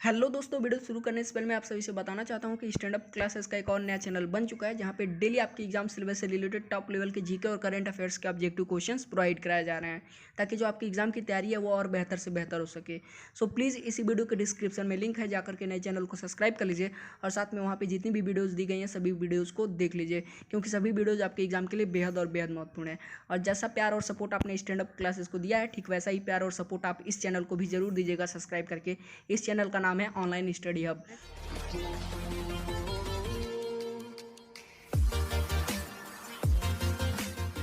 Hello दोस्तों, video शुरू करने से पहले मैं आप सभी से बताना चाहता हूं कि स्टैंड अप क्लासेस का एक और नया चैनल बन चुका है जहां पे डेली आपकी एग्जाम सिलेबस से रिलेटेड टॉप लेवल के जीके और करंट अफेयर्स के ऑब्जेक्टिव क्वेश्चंस प्रोवाइड कराए जा रहे हैं ताकि जो आपकी एग्जाम की तैयारी है वो और बेहतर से बेहतर हो सके। सो प्लीज़ इसी वीडियो के डिस्क्रिप्शन में लिंक है, जाकर के नए चैनल को सब्सक्राइब कर लीजिए और साथ में वहाँ पर जितनी भी वीडियोज़ दी गई हैं सभी वीडियोज़ को देख लीजिए, क्योंकि सभी वीडियोज़ आपके एग्जाम के लिए बेहद और बेहद महत्वपूर्ण है। और जैसा प्यार और सपोर्ट आपने स्टैंड अप क्लासेस को दिया है, ठीक वैसा ही प्यार और सपोर्ट आप इस चैनल को भी जरूर दीजिएगा सब्सक्राइब करके। इस चैनल का नाम है ऑनलाइन स्टडी हब।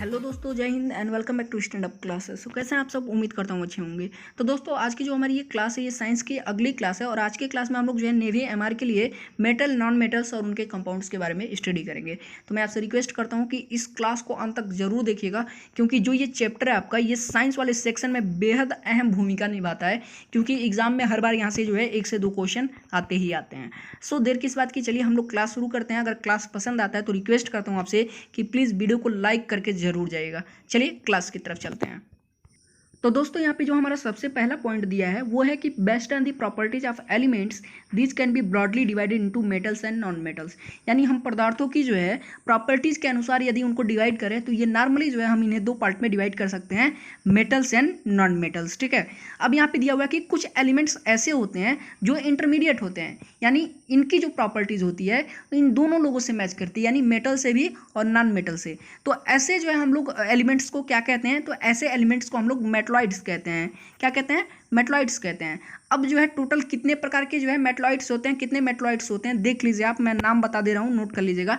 हेलो दोस्तों, जय हिंद and welcome back to stand up classes. तो कैसे हैं आप सब? उम्मीद करता हूँ अच्छे होंगे। तो दोस्तों, आज की जो हमारी ये क्लास है ये साइंस की अगली क्लास है और आज के क्लास में हम लोग जो है नेवी एमआर के लिए मेटल, नॉन मेटल्स और उनके कंपाउंड्स के बारे में स्टडी करेंगे। तो मैं आपसे रिक्वेस्ट करता हूँ कि इस क्लास को अंत तक जरूर देखिएगा, क्योंकि जो ये चैप्टर है आपका ये साइंस वाले सेक्शन में बेहद अहम भूमिका निभाता है, क्योंकि एग्जाम में हर बार यहाँ से जो है 1 से 2 क्वेश्चन आते ही आते हैं। सो देर किस बात की, चलिए हम लोग क्लास शुरू करते हैं। अगर क्लास पसंद आता है तो रिक्वेस्ट करता हूँ आपसे कि प्लीज़ वीडियो को लाइक करके जरूर जाइएगा। चलिए क्लास की तरफ चलते हैं। तो दोस्तों, यहाँ पे जो हमारा सबसे पहला पॉइंट दिया है वो है कि based on the properties of elements these can be broadly divided into metals and non metals. यानी हम पदार्थों की जो है प्रॉपर्टीज के अनुसार यदि उनको डिवाइड करें तो ये नॉर्मली जो है हम इन्हें 2 पार्ट में डिवाइड कर सकते हैं, मेटल्स एंड नॉन मेटल्स। ठीक है, अब यहाँ पे दिया हुआ है कि कुछ एलिमेंट्स ऐसे होते हैं जो इंटरमीडिएट होते हैं, यानी इनकी जो प्रॉपर्टीज होती है इन दोनों लोगों से मैच करती है, यानी मेटल से भी और नॉन मेटल से। तो ऐसे जो है हम लोग एलिमेंट्स को क्या कहते हैं? तो ऐसे एलिमेंट्स को हम लोग मेटलॉइड्स कहते हैं। क्या कहते हैं? मेटलॉइड्स कहते हैं। अब जो है टोटल कितने प्रकार के जो है मेटलॉइड्स होते हैं, कितने मेटलॉइड्स होते हैं देख लीजिए आप। मैं नाम बता दे रहा हूँ, नोट कर लीजिएगा।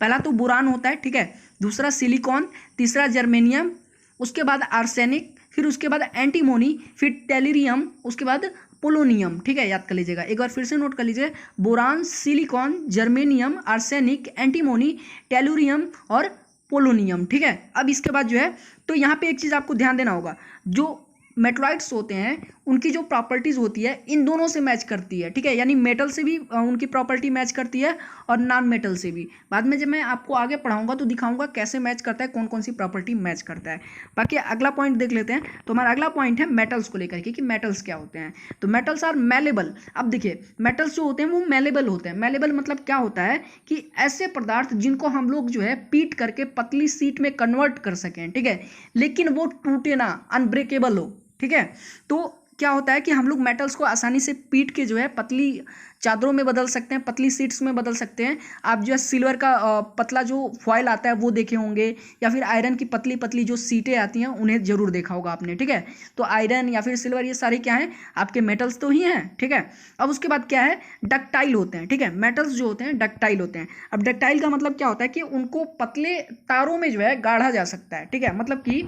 पहला तो बोरान होता है, ठीक है, दूसरा सिलिकॉन, तीसरा जर्मेनियम, उसके बाद आर्सेनिक, फिर उसके बाद एंटीमोनी, फिर टेलिरियम, उसके बाद पोलोनियम। ठीक है, याद कर लीजिएगा, एक बार फिर से नोट कर लीजिए। Boron, silicon, germanium, arsenic, antimony, tellurium और पोलोनियम। ठीक है, अब इसके बाद जो है तो यहाँ पे एक चीज़ आपको ध्यान देना होगा, जो मेटलॉइड्स होते हैं उनकी जो प्रॉपर्टीज़ होती है इन दोनों से मैच करती है। ठीक है, यानी मेटल से भी उनकी प्रॉपर्टी मैच करती है और नॉन मेटल से भी। बाद में जब मैं आपको आगे पढ़ाऊंगा तो दिखाऊंगा कैसे मैच करता है, कौन कौन सी प्रॉपर्टी मैच करता है। बाकी अगला पॉइंट देख लेते हैं। तो हमारा अगला पॉइंट है मेटल्स को लेकर के कि मेटल्स क्या होते हैं। तो मेटल्स आर मेलेबल। अब देखिए, मेटल्स जो होते हैं वो मेलेबल होते हैं। मेलेबल मतलब क्या होता है कि ऐसे पदार्थ जिनको हम लोग जो है पीट करके पतली शीट में कन्वर्ट कर सकें, ठीक है, लेकिन वो टूटे ना, अनब्रेकेबल हो। ठीक है, तो क्या होता है कि हम लोग मेटल्स को आसानी से पीट के जो है पतली चादरों में बदल सकते हैं, पतली शीट्स में बदल सकते हैं। आप जो है सिल्वर का पतला जो फॉयल आता है वो देखे होंगे, या फिर आयरन की पतली पतली जो सीटें आती हैं उन्हें जरूर देखा होगा आपने। ठीक है, तो आयरन या फिर सिल्वर ये सारे क्या हैं? आपके मेटल्स तो ही हैं। ठीक है, अब उसके बाद क्या है? डक्टाइल होते हैं। ठीक है, मेटल्स जो होते हैं डक्टाइल होते हैं। अब डक्टाइल का मतलब क्या होता है कि उनको पतले तारों में जो है गाढ़ा जा सकता है। ठीक है, मतलब कि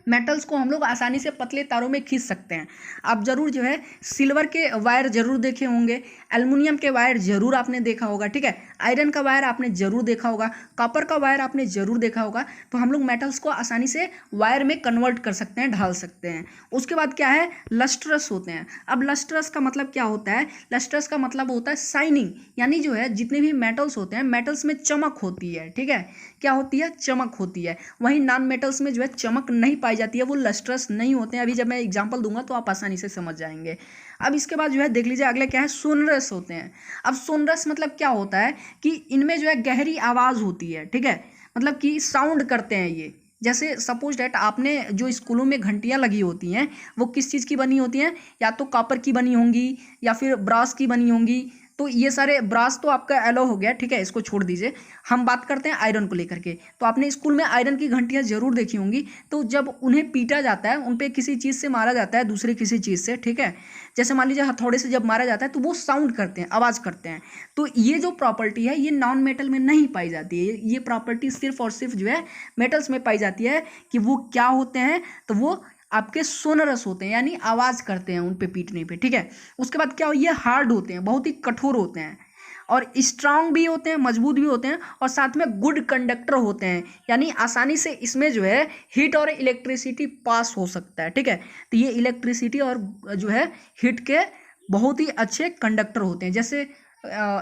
मेटल्स को हम लोग आसानी से पतले तारों में खींच सकते हैं। आप जरूर जो है सिल्वर के वायर जरूर देखे होंगे, एल्युमिनियम के वायर जरूर आपने देखा होगा। ठीक है, आयरन का वायर आपने जरूर देखा होगा, कॉपर का वायर आपने जरूर देखा होगा। तो हम लोग मेटल्स को आसानी से वायर में कन्वर्ट कर सकते हैं, ढाल सकते हैं। उसके बाद क्या है? लस्ट्रस होते हैं। अब लस्ट्रस का मतलब क्या होता है? लस्ट्रस का मतलब होता है शाइनिंग, यानी जो है जितने भी मेटल्स होते हैं मेटल्स में चमक होती है। ठीक है, क्या होती है? चमक होती है। वहीं नॉन मेटल्स में जो है चमक नहीं पाई जाती है, वो लस्ट्रस नहीं होते हैं। अभी जब मैं एग्जांपल दूंगा तो आप आसानी से समझ जाएंगे। अब इसके बाद जो है देख लीजिए अगले क्या है? सोनरस होते हैं। अब सोनरस मतलब क्या होता है कि इनमें जो है गहरी आवाज़ होती है। ठीक है, मतलब कि साउंड करते हैं ये। जैसे सपोज डैट आपने जो स्कूलों में घंटियाँ लगी होती हैं वो किस चीज़ की बनी होती हैं? या तो कॉपर की बनी होंगी या फिर ब्रास की बनी होंगी। तो ये सारे ब्रास तो आपका एलो हो गया, ठीक है, इसको छोड़ दीजिए। हम बात करते हैं आयरन को लेकर के। तो आपने स्कूल में आयरन की घंटियाँ जरूर देखी होंगी। तो जब उन्हें पीटा जाता है, उन पे किसी चीज़ से मारा जाता है, दूसरे किसी चीज़ से, ठीक है, जैसे मान लीजिए हथौड़े से जब मारा जाता है तो वो साउंड करते हैं, आवाज़ करते हैं। तो ये जो प्रॉपर्टी है ये नॉन मेटल में नहीं पाई जाती है। ये प्रॉपर्टी सिर्फ और सिर्फ जो है मेटल्स में पाई जाती है। कि वो क्या होते हैं? तो वो आपके सोनरस होते हैं, यानी आवाज़ करते हैं उन पे पीटने पे। ठीक है, उसके बाद क्या हो? ये हार्ड होते हैं, बहुत ही कठोर होते हैं और स्ट्रांग भी होते हैं, मजबूत भी होते हैं और साथ में गुड कंडक्टर होते हैं, यानी आसानी से इसमें जो है हीट और इलेक्ट्रिसिटी पास हो सकता है। ठीक है, तो ये इलेक्ट्रिसिटी और जो है हीट के बहुत ही अच्छे कंडक्टर होते हैं। जैसे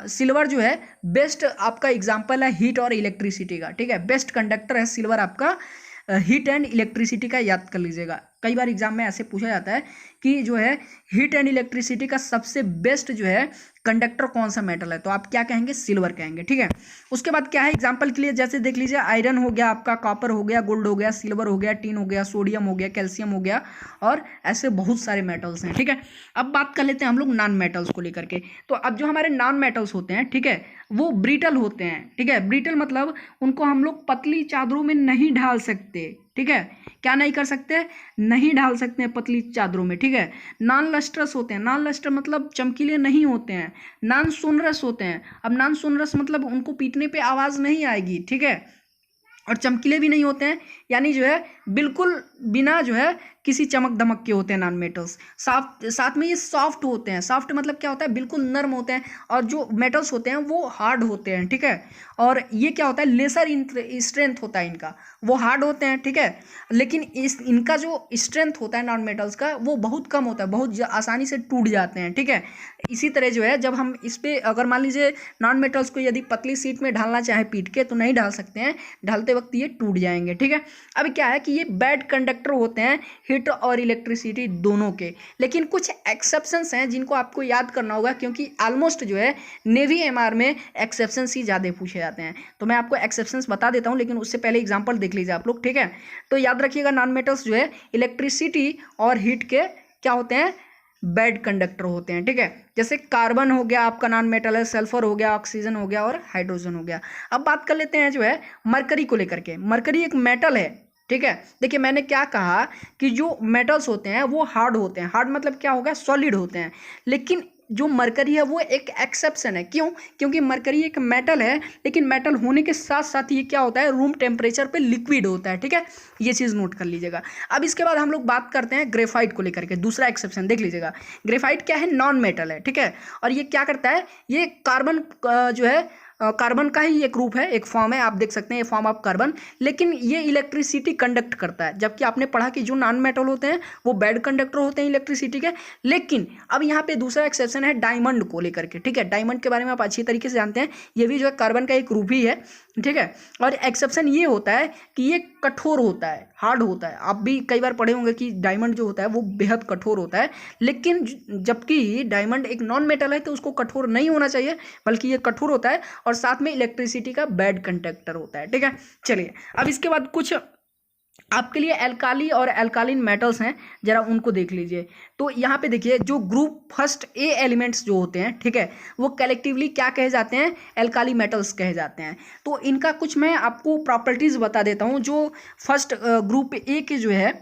सिल्वर जो है बेस्ट आपका एग्जाम्पल है हीट और इलेक्ट्रिसिटी का। ठीक है, बेस्ट कंडक्टर है सिल्वर आपका हीट एंड इलेक्ट्रिसिटी का, याद कर लीजिएगा। कई बार एग्जाम में ऐसे पूछा जाता है कि जो है हीट एंड इलेक्ट्रिसिटी का सबसे बेस्ट जो है कंडक्टर कौन सा मेटल है, तो आप क्या कहेंगे, सिल्वर कहेंगे, ठीक है। उसके बाद क्या है एग्जांपल के लिए, जैसे देख लीजिए आयरन हो गया आपका, कॉपर हो गया, गोल्ड हो गया, सिल्वर हो गया, टिन हो गया, सोडियम हो गया, कैल्शियम हो गया, और ऐसे बहुत सारे मेटल्स हैं, ठीक है। अब बात कर लेते हैं हम लोग नॉन मेटल्स को लेकर के। तो अब जो हमारे नॉन मेटल्स होते हैं, ठीक है, वो ब्रिटल होते हैं, ठीक है। ब्रिटल मतलब उनको हम लोग पतली चादरों में नहीं ढाल सकते, ठीक है। क्या नहीं कर सकते, नहीं ढाल सकते हैं पतली चादरों में, ठीक है। नॉन लस्ट्रस होते हैं, नॉन लस्टर मतलब चमकीले नहीं होते हैं। नॉन सोनरस होते हैं, अब नॉन सोनरस मतलब उनको पीटने पे आवाज़ नहीं आएगी, ठीक है, और चमकीले भी नहीं होते हैं, यानी जो है बिल्कुल बिना जो है किसी चमक दमक के होते हैं नॉन मेटल्स। साथ में ये सॉफ्ट होते हैं, सॉफ्ट मतलब क्या होता है, बिल्कुल नर्म होते हैं, और जो मेटल्स होते हैं वो हार्ड होते हैं, ठीक है। और ये क्या होता है, लेसर स्ट्रेंथ होता है इनका, वो हार्ड होते हैं, ठीक है, लेकिन इनका जो स्ट्रेंथ होता है नॉन मेटल्स का वो बहुत कम होता है, बहुत आसानी से टूट जाते हैं, ठीक है। इसी तरह जो है जब हम इस पर अगर मान लीजिए नॉन मेटल्स को यदि पतली शीट में ढालना चाहे पीट के, तो नहीं ढाल सकते हैं, ढालते वक्त ये टूट जाएंगे, ठीक है। अब क्या है कि ये बैड कंडक्टर होते हैं हीट और इलेक्ट्रिसिटी दोनों के, लेकिन कुछ एक्सेप्शंस हैं जिनको आपको याद करना होगा, क्योंकि ऑलमोस्ट जो है नेवी एमआर में एक्सेप्शंस ही ज़्यादा पूछे जाते हैं। तो मैं आपको एक्सेप्शंस बता देता हूं, लेकिन उससे पहले एग्जांपल देख लीजिए आप लोग, ठीक है। तो याद रखिएगा नॉन मेटल्स जो है इलेक्ट्रिसिटी और हीट के क्या होते हैं, बैड कंडक्टर होते हैं, ठीक है। जैसे कार्बन हो गया आपका नॉन मेटल है, सल्फर हो गया, ऑक्सीजन हो गया, और हाइड्रोजन हो गया। अब बात कर लेते हैं जो है मरकरी को लेकर के। मरकरी एक मेटल है, ठीक है। देखिए मैंने क्या कहा कि जो मेटल्स होते हैं वो हार्ड होते हैं, हार्ड मतलब क्या होगा, सॉलिड होते हैं, लेकिन जो मरकरी है वो एक एक्सेप्शन है। क्यों, क्योंकि मरकरी एक मेटल है, लेकिन मेटल होने के साथ साथ ये क्या होता है, रूम टेम्परेचर पे लिक्विड होता है, ठीक है, ये चीज़ नोट कर लीजिएगा। अब इसके बाद हम लोग बात करते हैं ग्रेफाइट को लेकर के, दूसरा एक्सेप्शन देख लीजिएगा। ग्रेफाइट क्या है, नॉन मेटल है, ठीक है, और ये क्या करता है, ये कार्बन जो है कार्बन का ही एक रूप है, एक फॉर्म है, आप देख सकते हैं ये फॉर्म ऑफ कार्बन, लेकिन ये इलेक्ट्रिसिटी कंडक्ट करता है। जबकि आपने पढ़ा कि जो नॉन मेटल होते हैं वो बैड कंडक्टर होते हैं इलेक्ट्रिसिटी के। लेकिन अब यहाँ पे दूसरा एक्सेप्शन है डायमंड को लेकर के, ठीक है। डायमंड के बारे में आप अच्छी तरीके से जानते हैं, ये भी जो है कार्बन का एक रूप ही है, ठीक है। और एक्सेप्शन ये होता है कि ये कठोर होता है, हार्ड होता है। आप भी कई बार पढ़े होंगे कि डायमंड जो होता है वो बेहद कठोर होता है, लेकिन जबकि डायमंड एक नॉन मेटल है तो उसको कठोर नहीं होना चाहिए, बल्कि ये कठोर होता है, और साथ में इलेक्ट्रिसिटी का बैड कंडक्टर होता है, ठीक है। चलिए अब इसके बाद कुछ आपके लिए एल्काली और एल्कालिन मेटल्स हैं, जरा उनको देख लीजिए। तो यहाँ पे देखिए जो ग्रुप फर्स्ट ए एलिमेंट्स जो होते हैं, ठीक है, वो कलेक्टिवली क्या कहे जाते हैं, एल्काली मेटल्स कहे जाते हैं। तो इनका कुछ मैं आपको प्रॉपर्टीज बता देता हूँ। जो फर्स्ट ग्रुप ए के जो है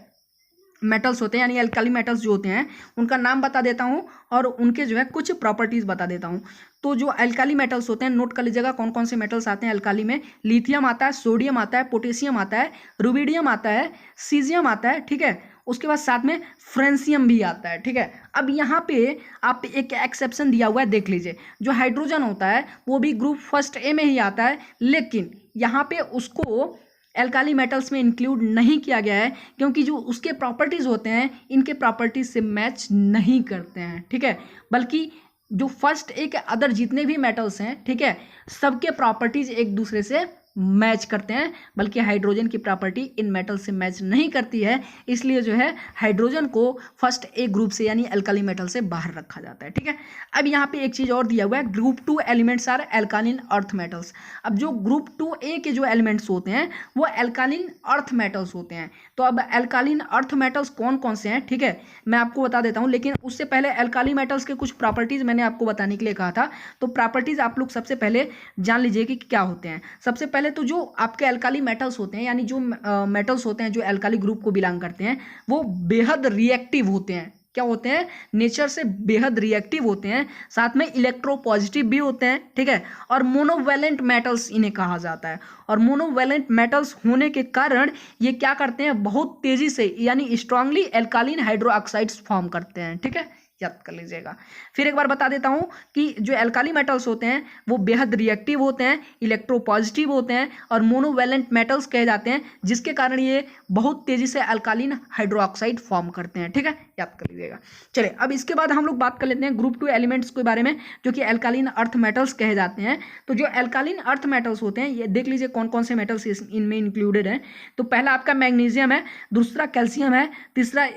मेटल्स होते हैं, यानी अल्काली मेटल्स जो होते हैं, उनका नाम बता देता हूँ और उनके जो है कुछ प्रॉपर्टीज़ बता देता हूँ। तो जो अल्काली मेटल्स होते हैं, नोट कर लीजिएगा कौन कौन से मेटल्स आते हैं अल्काली में। लिथियम आता है, सोडियम आता है, पोटेशियम आता है, रुबिडियम आता है, सीजियम आता है, ठीक है। उसके बाद साथ में फ्रेंसियम भी आता है, ठीक है। अब यहाँ पे आप एक एक्सेप्शन दिया हुआ है, देख लीजिए। जो हाइड्रोजन होता है वो भी ग्रुप फर्स्ट ए में ही आता है, लेकिन यहाँ पे उसको एल्काली मेटल्स में इंक्लूड नहीं किया गया है, क्योंकि जो उसके प्रॉपर्टीज़ होते हैं इनके प्रॉपर्टीज से मैच नहीं करते हैं, ठीक है। बल्कि जो फर्स्ट एक अदर जितने भी मेटल्स हैं, ठीक है, सबके प्रॉपर्टीज एक दूसरे से मैच करते हैं, बल्कि हाइड्रोजन की प्रॉपर्टी इन मेटल से मैच नहीं करती है। इसलिए जो है हाइड्रोजन को फर्स्ट ए ग्रुप से यानी अल्काली मेटल से बाहर रखा जाता है, ठीक है। अब यहाँ पे एक चीज़ और दिया हुआ है, group 2 elements are alkaline earth metals. अब जो ग्रुप 2A के जो एलिमेंट्स होते हैं वो अल्कालिन अर्थ मेटल्स होते हैं। तो अब अल्कालिन अर्थ मेटल्स कौन कौन से हैं, ठीक है, मैं आपको बता देता हूँ। लेकिन उससे पहले अल्काली मेटल्स के कुछ प्रॉपर्टीज़ मैंने आपको बताने के लिए कहा था, तो प्रॉपर्टीज़ आप लोग सबसे पहले जान लीजिए कि क्या होते हैं। सबसे पहले तो जो आपके अल्काली मेटल्स होते हैं, यानी जो मेटल्स होते हैं जो अल्काली ग्रुप को बिलोंग करते हैं, वो बेहद रिएक्टिव होते हैं। क्या होते हैं, नेचर से बेहद रिएक्टिव होते हैं, साथ में इलेक्ट्रोपॉजिटिव भी होते हैं, ठीक है। और मोनोवैलेंट मेटल्स इन्हें कहा जाता है। और मोनोवैलेंट मेटल्स होने के कारण ये क्या करते हैं, बहुत तेजी से यानी स्ट्रांगली अल्कालिन हाइड्रोक्साइड्स फॉर्म करते हैं, ठीक है। याद कर लीजिएगा। फिर एक बार बता देता हूँ कि जो एल्काली मेटल्स होते हैं वो बेहद रिएक्टिव होते हैं, इलेक्ट्रोपॉजिटिव होते हैं और मोनोवैलेंट मेटल्स कहे जाते हैं, जिसके कारण ये बहुत तेजी से अल्कालीन हाइड्रोक्साइड फॉर्म करते हैं। ठीक है, याद कर लीजिएगा। चलिए अब इसके बाद हम लोग बात कर लेते हैं ग्रुप 2 एलिमेंट्स के बारे में, जो कि एल्कालीन अर्थ मेटल्स कहे जाते हैं। तो जो एल्कालीन अर्थ मेटल्स होते हैं ये देख लीजिए कौन कौन से मेटल्स इनमें इंक्लूडेड हैं। तो पहला आपका मैग्नीशियम है, दूसरा कैल्शियम है, तीसरा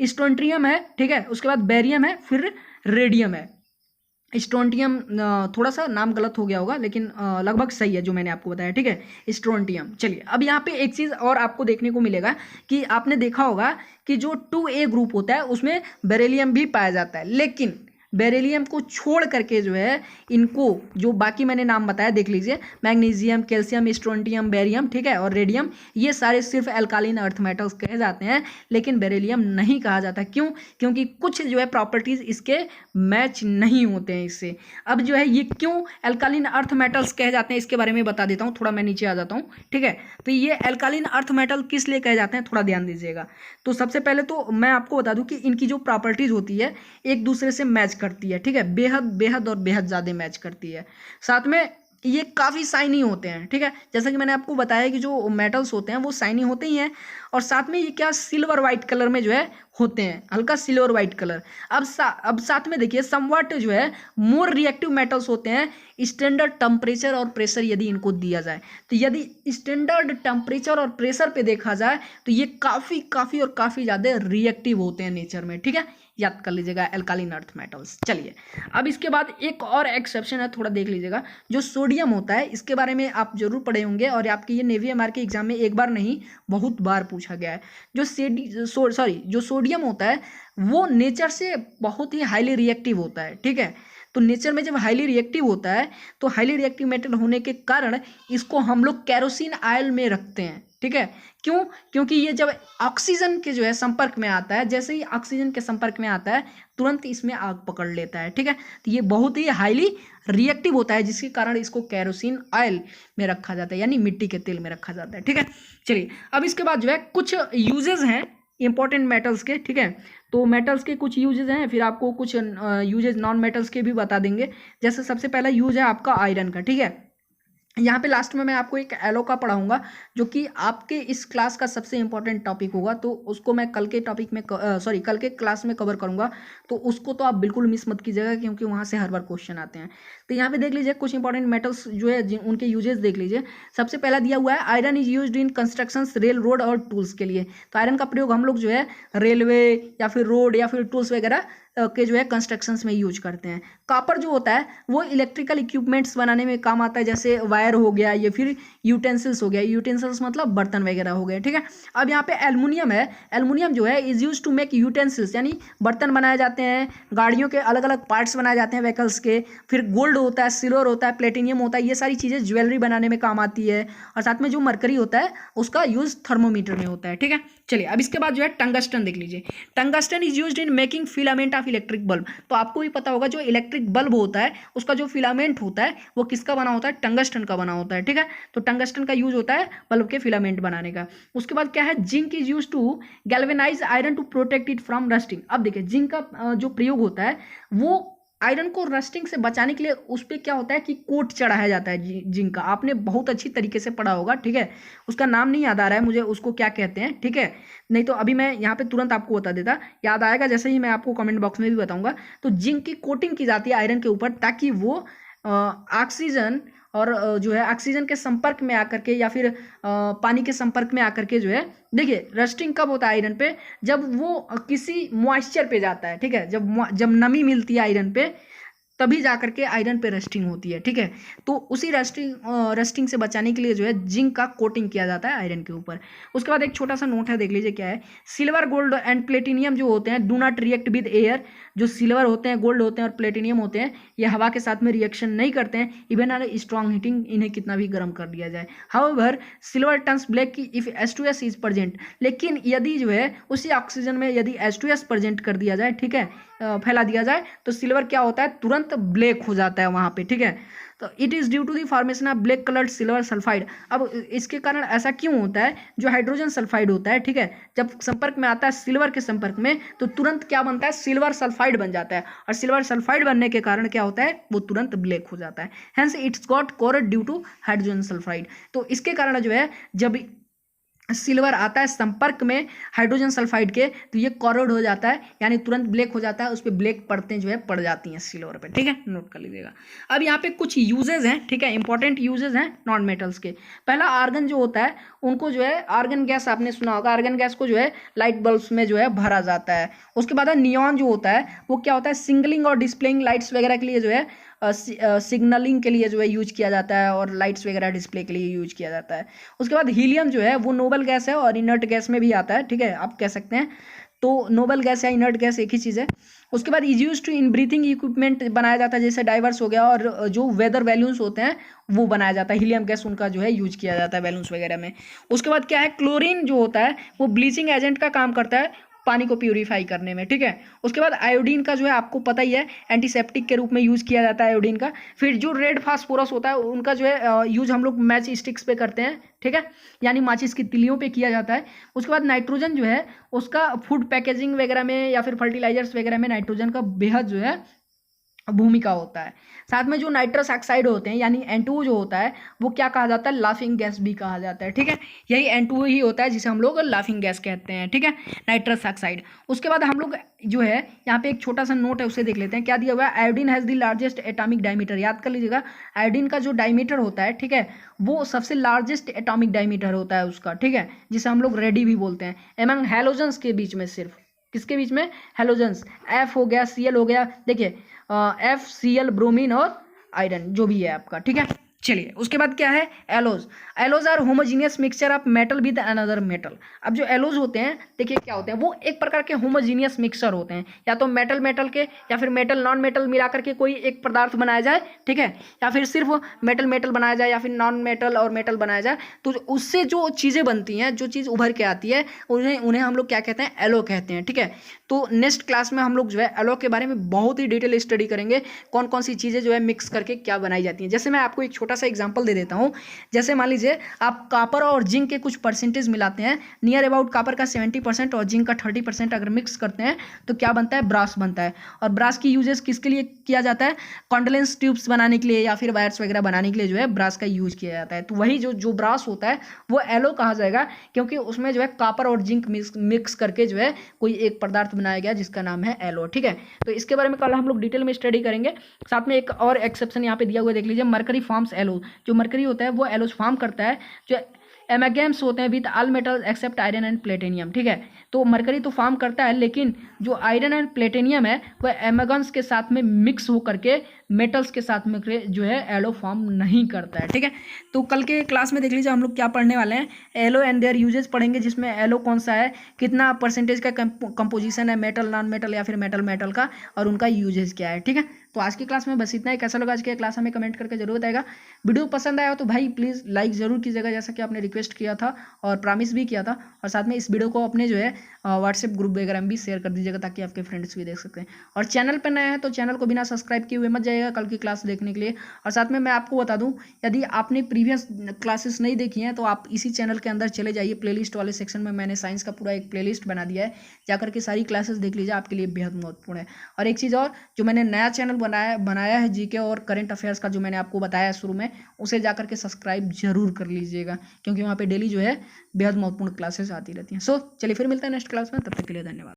स्ट्रोंटियम है, ठीक है, उसके बाद बेरियम है, फिर रेडियम है। स्ट्रोंटियम थोड़ा सा नाम गलत हो गया होगा, लेकिन लगभग सही है जो मैंने आपको बताया। ठीक है, स्ट्रोंटियम। चलिए अब यहाँ पे एक चीज़ और आपको देखने को मिलेगा कि आपने देखा होगा कि जो 2A ग्रुप होता है उसमें बेरिलियम भी पाया जाता है, लेकिन बेरिलियम को छोड़ करके जो है इनको जो बाकी मैंने नाम बताया देख लीजिए, मैग्नीशियम, कैल्शियम, स्ट्रोंटियम, बेरियम, ठीक है, और रेडियम, ये सारे सिर्फ एल्कालीन अर्थ मेटल्स कहे जाते हैं, लेकिन बेरिलियम नहीं कहा जाता। क्यों? क्योंकि कुछ जो है प्रॉपर्टीज इसके मैच नहीं होते हैं इससे। अब जो है ये क्यों एल्कालीन अर्थ मेटल्स कहे जाते हैं इसके बारे में बता देता हूँ, थोड़ा मैं नीचे आ जाता हूँ। ठीक है, तो ये एल्कालीन अर्थ मेटल किस लिए कहे जाते हैं थोड़ा ध्यान दीजिएगा। तो सबसे पहले तो मैं आपको बता दूं कि इनकी जो प्रॉपर्टीज होती है एक दूसरे से मैच करती है। ठीक है, बेहद बेहद और बेहद ज़्यादा मैच करती है। साथ में ये काफ़ी शाइनी होते हैं। ठीक है, जैसा कि मैंने आपको बताया कि जो मेटल्स होते हैं वो शाइनी होते ही हैं, और साथ में ये क्या सिल्वर वाइट कलर में जो है होते हैं, हल्का सिल्वर वाइट कलर। अब साथ में देखिए समवट जो है मोर रिएक्टिव मेटल्स होते हैं स्टैंडर्ड टेम्परेचर और प्रेशर यदि इनको दिया जाए। तो यदि स्टैंडर्ड टेम्परेचर और प्रेशर पे देखा जाए तो ये काफ़ी और काफ़ी ज़्यादा रिएक्टिव होते हैं नेचर में। ठीक है, याद कर लीजिएगा एल्कालीन अर्थ मेटल्स। चलिए अब इसके बाद एक और एक्सेप्शन है, थोड़ा देख लीजिएगा। जो सोडियम होता है इसके बारे में आप जरूर पढ़े होंगे, और आपके ये नेवी एमआर के एग्जाम में एक बार नहीं बहुत बार पूछा गया है। जो सोडियम होता है वो नेचर से बहुत ही हाईली रिएक्टिव होता है। ठीक है, तो नेचर में जब हाईली रिएक्टिव होता है तो हाईली रिएक्टिव मेटल होने के कारण इसको हम लोग केरोसिन ऑयल में रखते हैं। ठीक है, क्यों? क्योंकि ये जब ऑक्सीजन के जो है संपर्क में आता है, जैसे ही ऑक्सीजन के संपर्क में आता है तुरंत इसमें आग पकड़ लेता है। ठीक है, तो ये बहुत ही हाईली रिएक्टिव होता है, जिसके कारण इसको केरोसिन ऑयल में रखा जाता है, यानी मिट्टी के तेल में रखा जाता है। ठीक है, चलिए अब इसके बाद जो है कुछ यूजेस हैं इंपॉर्टेंट मेटल्स के। ठीक है, तो मेटल्स के कुछ यूजेस हैं, फिर आपको कुछ यूजेस नॉन मेटल्स के भी बता देंगे। जैसे सबसे पहला यूज है आपका आयरन का। ठीक है, यहाँ पे लास्ट में मैं आपको एक एलो का पढ़ाऊंगा जो कि आपके इस क्लास का सबसे इंपॉर्टेंट टॉपिक होगा, तो उसको मैं कल के टॉपिक में कल के क्लास में कवर करूंगा, तो उसको तो आप बिल्कुल मिस मत कीजिएगा क्योंकि वहाँ से हर बार क्वेश्चन आते हैं। तो यहाँ पे देख लीजिए कुछ इंपॉर्टेंट मेटल्स जो है उनके यूजेस देख लीजिए। सबसे पहला दिया हुआ है iron is used in construction, rail, road और टूल्स के लिए। तो आयरन का प्रयोग हम लोग जो है रेलवे या फिर रोड या फिर टूल्स वगैरह के जो है कंस्ट्रक्शंस में यूज करते हैं। कॉपर जो होता है वो इलेक्ट्रिकल इक्विपमेंट्स बनाने में काम आता है, जैसे वायर हो गया या फिर यूटेंसिल्स हो गया। यूटेंसिल्स मतलब बर्तन वगैरह हो गए। ठीक है, अब यहाँ पे एल्युमिनियम है। एल्युमिनियम जो है is use to make utensils, यानी बर्तन बनाए जाते हैं, गाड़ियों के अलग अलग पार्ट्स बनाए जाते हैं व्हीकल्स के। फिर गोल्ड होता है, सिल्वर होता है, प्लेटिनियम होता है, ये सारी चीज़ें ज्वेलरी बनाने में काम आती है। और साथ में जो मरकरी होता है उसका यूज थर्मोमीटर में होता है। ठीक है, चलिए अब इसके बाद जो है टंगस्टन देख लीजिए। Tungsten is used in making filament of electric bulb. तो आपको भी पता होगा जो इलेक्ट्रिक बल्ब होता है उसका जो फिलामेंट होता है वो किसका बना होता है? टंगस्टन का बना होता है। ठीक है, तो टंगस्टन का यूज होता है बल्ब के फिलामेंट बनाने का। उसके बाद क्या है, zinc is use to galvanize iron to protect it from rusting. अब देखिए जिंक का जो प्रयोग होता है वो आयरन को रस्टिंग से बचाने के लिए उस पर क्या होता है कि कोट चढ़ाया जाता है जिंक का। आपने बहुत अच्छी तरीके से पढ़ा होगा। ठीक है, उसका नाम नहीं याद आ रहा है मुझे, उसको क्या कहते हैं। ठीक है, नहीं तो अभी मैं यहाँ पे तुरंत आपको बता देता, याद आएगा जैसे ही मैं आपको कमेंट बॉक्स में भी बताऊंगा। तो जिंक की कोटिंग की जाती है आयरन के ऊपर ताकि वो ऑक्सीजन और जो है ऑक्सीजन के संपर्क में आकर के या फिर पानी के संपर्क में आकर के जो है, देखिए रस्टिंग कब होता है आयरन पे, जब वो किसी मॉइस्चर पे जाता है। ठीक है, जब नमी मिलती है आयरन पे तभी जाकर के आयरन पे रस्टिंग होती है। ठीक है, तो उसी रस्टिंग से बचाने के लिए जो है जिंक का कोटिंग किया जाता है आयरन के ऊपर। उसके बाद एक छोटा सा नोट है, देख लीजिए क्या है। सिल्वर, गोल्ड एंड प्लेटिनियम जो होते हैं do not react with air. जो सिल्वर होते हैं, गोल्ड होते हैं और प्लेटिनियम होते हैं, ये हवा के साथ में रिएक्शन नहीं करते हैं, इवन अगर स्ट्रॉन्ग हीटिंग इन्हें कितना भी गर्म कर दिया जाए। However silver turns black if H2S is present. लेकिन यदि जो है उसी ऑक्सीजन में यदि H2S प्रेजेंट कर दिया जाए, ठीक है, फैला दिया जाए, तो सिल्वर क्या होता है, तुरंत ब्लैक हो जाता है वहाँ पे। ठीक है, तो it is due to the formation of black coloured silver sulphide. अब इसके कारण ऐसा क्यों होता है, जो हाइड्रोजन सल्फाइड होता है, ठीक है, जब संपर्क में आता है सिल्वर के संपर्क में तो तुरंत क्या बनता है, सिल्वर सल्फाइड बन जाता है, और सिल्वर सल्फाइड बनने के कारण क्या होता है, वो तुरंत ब्लैक हो जाता है। हेंस इट्स गॉट कोरड ड्यू टू हाइड्रोजन सल्फाइड। तो इसके कारण जो है जब सिल्वर आता है संपर्क में हाइड्रोजन सल्फाइड के तो ये कॉरोड हो जाता है, यानी तुरंत ब्लैक हो जाता है, उस पर ब्लैक परतें जो है पड़ जाती हैं सिल्वर पे, ठीक है, नोट कर लीजिएगा। अब यहाँ पे कुछ यूजेज हैं, ठीक है, इंपॉर्टेंट यूजेज हैं नॉन मेटल्स के। पहला आर्गन जो होता है उनको जो है आर्गन गैस, आपने सुना होगा, आर्गन गैस को जो है लाइट बल्ब्स में जो है भरा जाता है। उसके बाद नियॉन जो होता है वो क्या होता है, सिंगलिंग और डिस्प्लेइंग लाइट्स वगैरह के लिए जो है सिग्नलिंग के लिए जो है यूज किया जाता है, और लाइट्स वगैरह डिस्प्ले के लिए यूज किया जाता है। उसके बाद हीलियम जो है वो नोबल गैस है और इनर्ट गैस में भी आता है, ठीक है, आप कह सकते हैं, तो नोबल गैस या इनर्ट गैस एक ही चीज़ है। उसके बाद is use to in breathing equipment बनाया जाता है, जैसे डाइवर्स हो गया, और जो वेदर बैलून्स होते हैं वो बनाया जाता है, हीलियम गैस उनका जो है यूज किया जाता है बैलून्स वगैरह में। उसके बाद क्या है, क्लोरीन जो होता है वो ब्लीचिंग एजेंट का काम करता है पानी को प्यूरिफाई करने में, ठीक है। उसके बाद आयोडीन का जो है आपको पता ही है एंटीसेप्टिक के रूप में यूज किया जाता है आयोडीन का। फिर जो रेड फास्फोरस होता है उनका जो है यूज हम लोग मैच स्टिक्स पे करते हैं, ठीक है, यानी माचिस की तिलियों पे किया जाता है। उसके बाद नाइट्रोजन जो है उसका फूड पैकेजिंग वगैरह में या फिर फर्टिलाइजर्स वगैरह में नाइट्रोजन का बेहद जो है भूमिका होता है। साथ में जो नाइट्रस ऑक्साइड होते हैं यानी N2 जो होता है वो क्या कहा जाता है, लाफिंग गैस भी कहा जाता है, ठीक है, यही N2 ही होता है जिसे हम लोग लाफिंग गैस कहते हैं, ठीक है, नाइट्रस ऑक्साइड। उसके बाद हम लोग जो है यहाँ पे एक छोटा सा नोट है उसे देख लेते हैं, क्या दिया हुआ है, iodine has the largest atomic diameter. याद कर लीजिएगा, आयोडीन का जो डायमीटर होता है, ठीक है, वो सबसे लार्जेस्ट एटॉमिक डायमीटर होता है उसका, ठीक है, जिसे हम लोग रेडी भी बोलते हैं, एमंग हैलोजन्स के बीच में, सिर्फ किसके बीच में, हैलोजन्स, एफ हो गया, Cl हो गया, देखिए FCl ब्रोमीन और आयरन जो भी है आपका, ठीक है। चलिए उसके बाद क्या है, alloys. Alloys are homogeneous mixture of metal with another metal. अब जो एलोज होते हैं देखिए क्या होते हैं, वो एक प्रकार के होमोजीनियस मिक्सचर होते हैं, या तो मेटल मेटल के या फिर मेटल नॉन मेटल मिला करके कोई एक पदार्थ बनाया जाए, ठीक है, या फिर सिर्फ मेटल मेटल बनाया जाए या फिर नॉन मेटल और मेटल बनाया जाए, तो उससे जो चीज़ें बनती हैं, जो चीज़ उभर के आती है उन्हें हम लोग क्या कहते हैं, एलो कहते हैं, ठीक है। तो नेक्स्ट क्लास में हम लोग जो है एलो के बारे में बहुत ही डिटेल स्टडी करेंगे, कौन कौन सी चीज़ें जो है मिक्स करके क्या बनाई जाती हैं। जैसे मैं आपको एक छोटा सा एग्जांपल दे देता हूँ, जैसे मान लीजिए आप कापर और जिंक के कुछ परसेंटेज मिलाते हैं, नियर अबाउट कापर का 70% और जिंक का 30% अगर मिक्स करते हैं तो क्या बनता है, ब्रास बनता है। और ब्रास की यूजेस किसके लिए किया जाता है, कॉन्डेंस ट्यूब्स बनाने के लिए या फिर वायर्स वगैरह बनाने के लिए जो है ब्रास का यूज किया जाता है। तो वही जो ब्रास होता है वो एलो कहा जाएगा, क्योंकि उसमें जो है कापर और जिंक मिक्स करके जो है कोई एक पदार्थ बनाया गया जिसका नाम है एलो, ठीक है। तो इसके बारे में कल हम लोग डिटेल में स्टडी करेंगे। साथ में एक और एक्सेप्शन यहाँ पे दिया हुआ देख लीजिए, मरकरी फॉर्म्स एलो। जो मरकरी होता है वो एलोज फॉर्म करता है, जो एमेगेम्स होते हैं with all metal except iron and platinum, ठीक है। तो मरकरी तो फॉर्म करता है, लेकिन जो आयरन एंड प्लेटिनियम है वह एमेगन्स के साथ में मिक्स होकर के मेटल्स के साथ में जो है एलो फॉर्म नहीं करता है, ठीक है। तो कल के क्लास में देख लीजिए हम लोग क्या पढ़ने वाले हैं, एलो एंड देयर यूजेस पढ़ेंगे, जिसमें एलो कौन सा है, कितना परसेंटेज का कंपोजिशन है, मेटल नॉन मेटल या फिर मेटल मेटल का, और उनका यूजेस क्या है, ठीक है। तो आज की क्लास में बस इतना ही। कैसा लगा आज की क्लास हमें कमेंट करके जरूर बताएगा। वीडियो पसंद आया तो भाई प्लीज़ लाइक ज़रूर कीजिएगा, जैसा कि आपने रिक्वेस्ट किया था और प्रॉमिस भी किया था। और साथ में इस वीडियो को अपने जो है व्हाट्सएप ग्रुप वगैरह में भी शेयर कर दीजिएगा, ताकि आपके फ्रेंड्स भी देख सकते हैं। और चैनल पर नए हैं तो चैनल को बिना सब्सक्राइब किए हुए मत जाइएगा कल की क्लास देखने के लिए। और साथ में मैं आपको बता दूं, यदि आपने प्रीवियस क्लासेस नहीं देखी हैं तो आप इसी चैनल के अंदर चले जाइए, प्लेलिस्ट वाले सेक्शन में मैंने साइंस का पूरा एक प्लेलिस्ट बना दिया है, जाकर के सारी क्लासेस देख लीजिए, आपके लिए बेहद महत्वपूर्ण है। और एक चीज़ और, जो मैंने नया चैनल बनाया है जीके और करंट अफेयर्स का, जो मैंने आपको बताया शुरू में, उसे जाकर के सब्सक्राइब जरूर कर लीजिएगा, क्योंकि वहाँ पे डेली जो है बेहद महत्वपूर्ण क्लासेस आती रहती हैं। सो चलिए फिर मिलते हैं नेक्स्ट क्लास में, तब तक के लिए धन्यवाद।